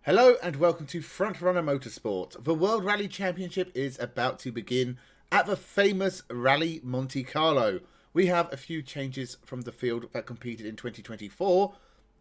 Hello and welcome to Frontrunner Motorsport. The World Rally Championship is about to begin at the famous Rally Monte-Carlo. We have a few changes from the field that competed in 2024.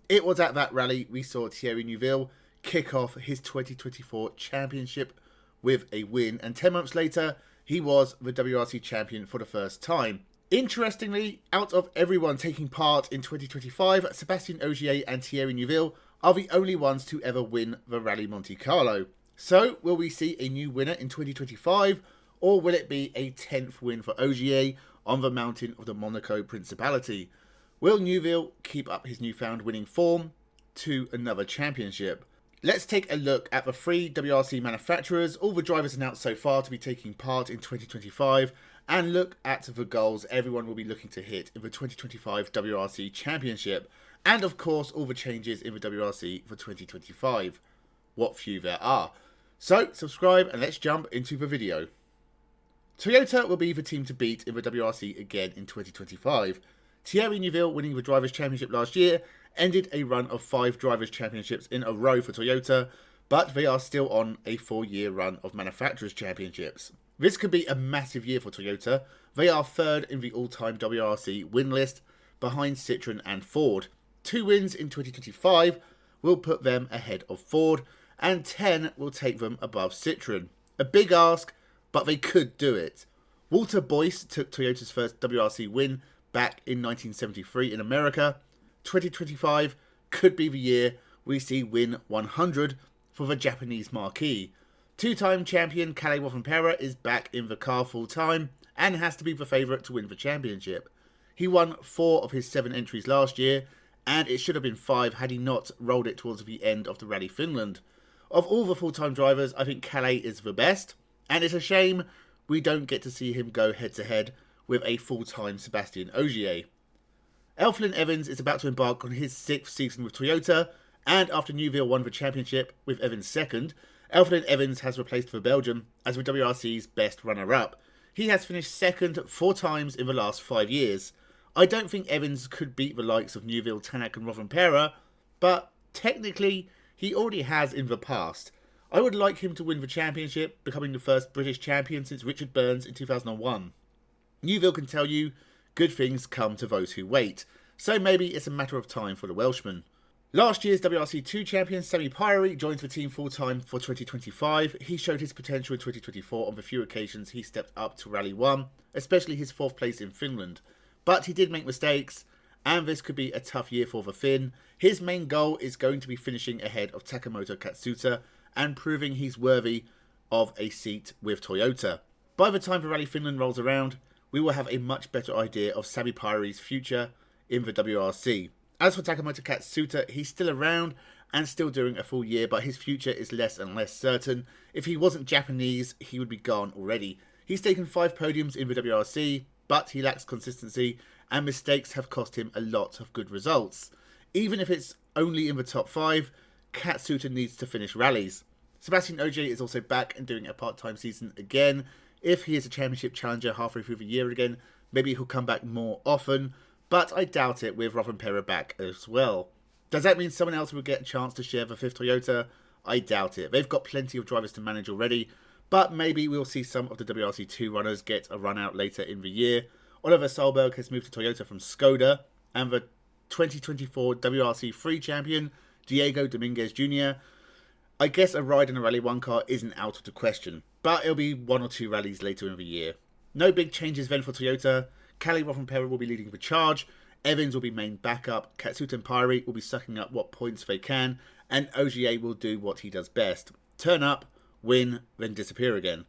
It was at that rally we saw Thierry Neuville kick off his 2024 championship with a win, and 10 months later he was the WRC champion for the first time. Interestingly, out of everyone taking part in 2025, Sébastien Ogier and Thierry Neuville are the only ones to ever win the Rally Monte-Carlo. So, will we see a new winner in 2025, or will it be a 10th win for Ogier on the mountain of the Monaco Principality? Will Neuville keep up his newfound winning form to another championship? Let's take a look at the three WRC manufacturers, all the drivers announced so far to be taking part in 2025, and look at the goals everyone will be looking to hit in the 2025 WRC Championship. And of course, all the changes in the WRC for 2025. What few there are. So, subscribe and let's jump into the video. Toyota will be the team to beat in the WRC again in 2025. Thierry Neuville, winning the Drivers' Championship last year, ended a run of 5 Drivers' Championships in a row for Toyota, but they are still on a 4-year run of Manufacturers' Championships. This could be a massive year for Toyota. They are third in the all-time WRC win list, behind Citroën and Ford. 2 wins in 2025 will put them ahead of Ford, and 10 will take them above Citroën. A big ask, but they could do it. Walter Boyce took Toyota's first WRC win back in 1973 in America. 2025 could be the year we see win 100 for the Japanese marquee. 2-time champion Kalle Rovanperä is back in the car full time and has to be the favourite to win the championship. He won 4 of his 7 entries last year, and it should have been 5 had he not rolled it towards the end of the Rally Finland. Of all the full-time drivers, I think Kalle is the best, and it's a shame we don't get to see him go head-to-head with a full-time Sébastien Ogier. Elfyn Evans is about to embark on his 6th season with Toyota, and after Neuville won the championship with Evans second, Elfyn Evans has replaced the Belgian as the WRC's best runner-up. He has finished second 4 times in the last 5 years. I don't think Evans could beat the likes of Neuville, Tanak and Rovanperä, but technically he already has in the past. I would like him to win the championship, becoming the first British champion since Richard Burns in 2001. Neuville can tell you, good things come to those who wait, so maybe it's a matter of time for the Welshman. Last year's WRC 2 champion Sami Pyri joins the team full-time for 2025. He showed his potential in 2024 on the few occasions he stepped up to Rally 1, especially his 4th place in Finland. But he did make mistakes, and this could be a tough year for the Finn. His main goal is going to be finishing ahead of Takamoto Katsuta and proving he's worthy of a seat with Toyota. By the time the Rally Finland rolls around, we will have a much better idea of Sami Pyri's future in the WRC. As for Takamoto Katsuta, he's still around and still doing a full year, but his future is less and less certain. If he wasn't Japanese, he would be gone already. He's taken 5 podiums in the WRC, but he lacks consistency, and mistakes have cost him a lot of good results. Even if it's only in the top 5, Katsuta needs to finish rallies. Sébastien Ogier is also back and doing a part-time season again. If he is a championship challenger halfway through the year again, maybe he'll come back more often, but I doubt it with Rovanperä back as well. Does that mean someone else will get a chance to share the 5th Toyota? I doubt it. They've got plenty of drivers to manage already, but maybe we'll see some of the WRC 2 runners get a run out later in the year. Oliver Solberg has moved to Toyota from Skoda, and the 2024 WRC 3 champion, Diego Dominguez Jr. I guess a ride in a Rally 1 car isn't out of the question, but it'll be 1 or 2 rallies later in the year. No big changes then for Toyota. Kalle Rovanperä will be leading the charge, Evans will be main backup, Katsuta and Pyri will be sucking up what points they can, and Ogier will do what he does best. Turn up, win, then disappear again.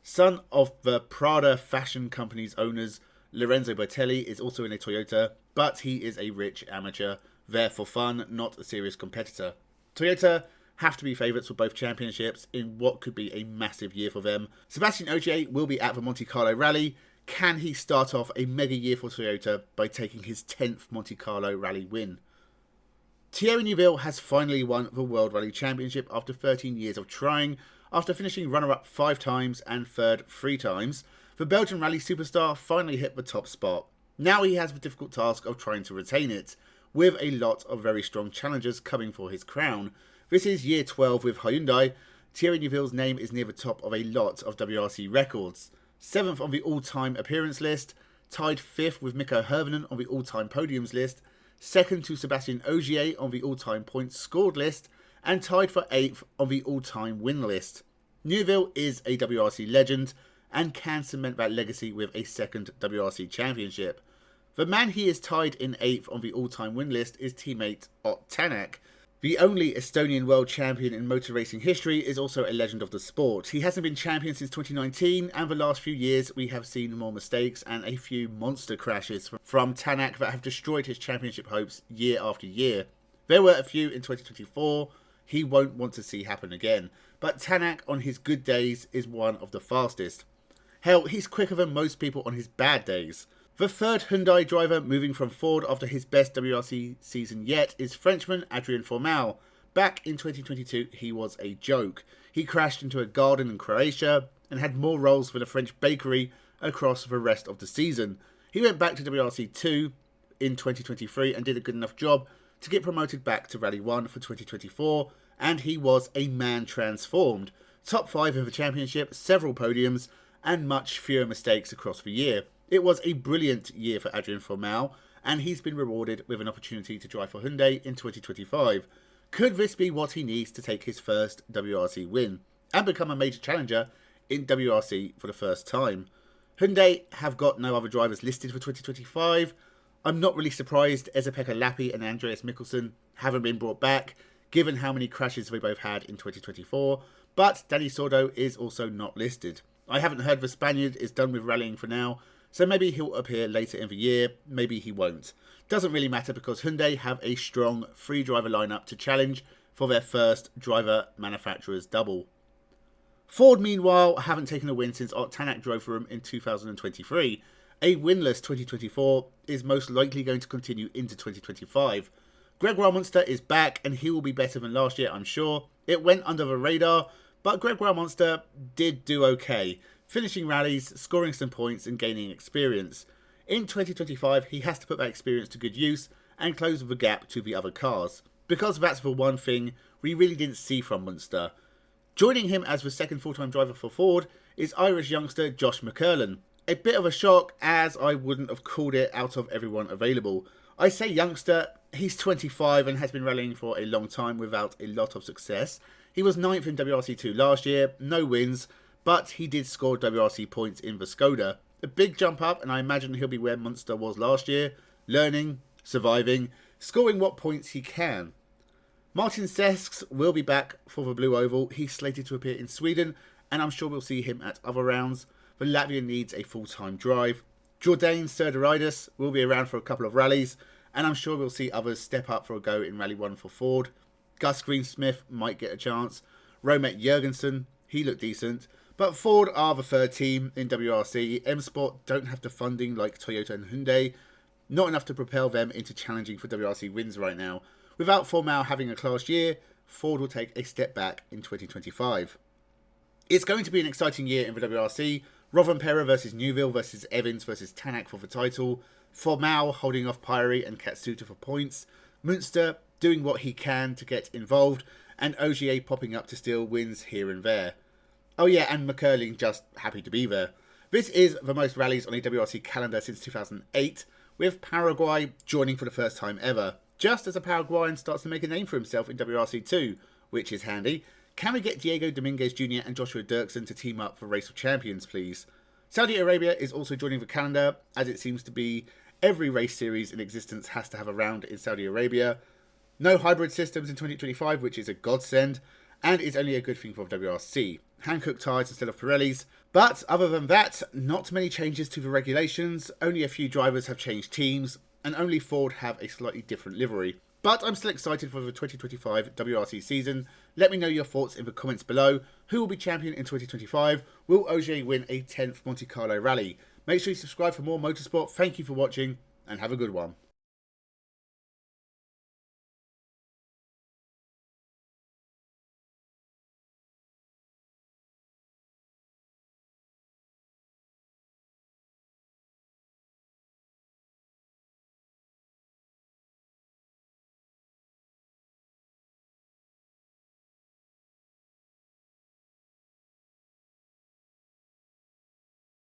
Son of the Prada fashion company's owners, Lorenzo Bertelli is also in a Toyota, but he is a rich amateur, there for fun, not a serious competitor. Toyota have to be favourites for both championships in what could be a massive year for them. Sébastien Ogier will be at the Monte-Carlo Rally. Can he start off a mega year for Toyota by taking his 10th Monte-Carlo Rally win? Thierry Neuville has finally won the World Rally Championship after 13 years of trying. After finishing runner-up 5 times and third 3 times, the Belgian rally superstar finally hit the top spot. Now he has the difficult task of trying to retain it, with a lot of very strong challengers coming for his crown. This is year 12 with Hyundai. Thierry Neuville's name is near the top of a lot of WRC records. 7th on the all-time appearance list, tied 5th with Mikko Hirvonen on the all-time podiums list, 2nd to Sebastian Ogier on the all-time points scored list, and tied for 8th on the all-time win list. Neuville is a WRC legend and can cement that legacy with a 2nd WRC championship. The man he is tied in 8th on the all-time win list is teammate Ott Tänak. The only Estonian world champion in motor racing history is also a legend of the sport. He hasn't been champion since 2019, and the last few years we have seen more mistakes and a few monster crashes from Tänak that have destroyed his championship hopes year after year. There were a few in 2024 he won't want to see happen again, but Tänak on his good days is one of the fastest. Hell, he's quicker than most people on his bad days. The third Hyundai driver moving from Ford after his best WRC season yet is Frenchman Adrien Fourmal. Back in 2022, he was a joke. He crashed into a garden in Croatia and had more roles for the French bakery across the rest of the season. He went back to WRC 2 in 2023 and did a good enough job to get promoted back to Rally 1 for 2024, and he was a man transformed. Top 5 in the championship, several podiums, and much fewer mistakes across the year. It was a brilliant year for Adrien Fourmal, and he's been rewarded with an opportunity to drive for Hyundai in 2025. Could this be what he needs to take his first WRC win and become a major challenger in WRC for the first time? Hyundai have got no other drivers listed for 2025. I'm not really surprised Esa-Pekka Lappi and Andreas Mikkelsen haven't been brought back, given how many crashes they both had in 2024, but Danny Sordo is also not listed. I haven't heard the Spaniard is done with rallying for now, so maybe he'll appear later in the year, maybe he won't. Doesn't really matter because Hyundai have a strong 3-driver lineup to challenge for their first driver manufacturers double. Ford, meanwhile, haven't taken a win since Ott Tänak drove for them in 2023. A winless 2024 is most likely going to continue into 2025. Greg Monster is back and he will be better than last year, I'm sure. It went under the radar, but Greg Monster did do okay, finishing rallies, scoring some points and gaining experience. In 2025, he has to put that experience to good use and close the gap to the other cars, because that's the one thing we really didn't see from Munster. Joining him as the second full-time driver for Ford is Irish youngster Josh McCurlin. A bit of a shock, as I wouldn't have called it out of everyone available. I say youngster, he's 25 and has been rallying for a long time without a lot of success. He was 9th in WRC2 last year, no wins, but he did score WRC points in the Skoda. A big jump up, and I imagine he'll be where Munster was last year, learning, surviving, scoring what points he can. Martin Sesks will be back for the Blue Oval. He's slated to appear in Sweden, and I'm sure we'll see him at other rounds. The Latvian needs a full-time drive. Jourdain Serdaridis will be around for a couple of rallies, and I'm sure we'll see others step up for a go in Rally 1 for Ford. Gus Greensmith might get a chance. Romet Jurgensen, he looked decent. But Ford are the third team in WRC. M-Sport don't have the funding like Toyota and Hyundai. Not enough to propel them into challenging for WRC wins right now. Without Fourmal having a class year, Ford will take a step back in 2025. It's going to be an exciting year in the WRC. Rovanperä versus Neuville versus Evans versus Tänak for the title. Fourmal holding off Pyrie and Katsuta for points. Munster doing what he can to get involved. And Ogier popping up to steal wins here and there. Oh yeah, and McCurlin just happy to be there. This is the most rallies on a WRC calendar since 2008, with Paraguay joining for the first time ever. Just as a Paraguayan starts to make a name for himself in WRC 2, which is handy. Can we get Diego Dominguez Jr. and Joshua Dirksen to team up for Race of Champions, please? Saudi Arabia is also joining the calendar, as it seems to be every race series in existence has to have a round in Saudi Arabia. No hybrid systems in 2025, which is a godsend, and is only a good thing for WRC. Hankook tyres instead of Pirellis. But other than that, not many changes to the regulations, only a few drivers have changed teams, and only Ford have a slightly different livery. But I'm still excited for the 2025 WRC season. Let me know your thoughts in the comments below. Who will be champion in 2025? Will Ogier win a 10th Monte-Carlo rally? Make sure you subscribe for more motorsport. Thank you for watching, and have a good one.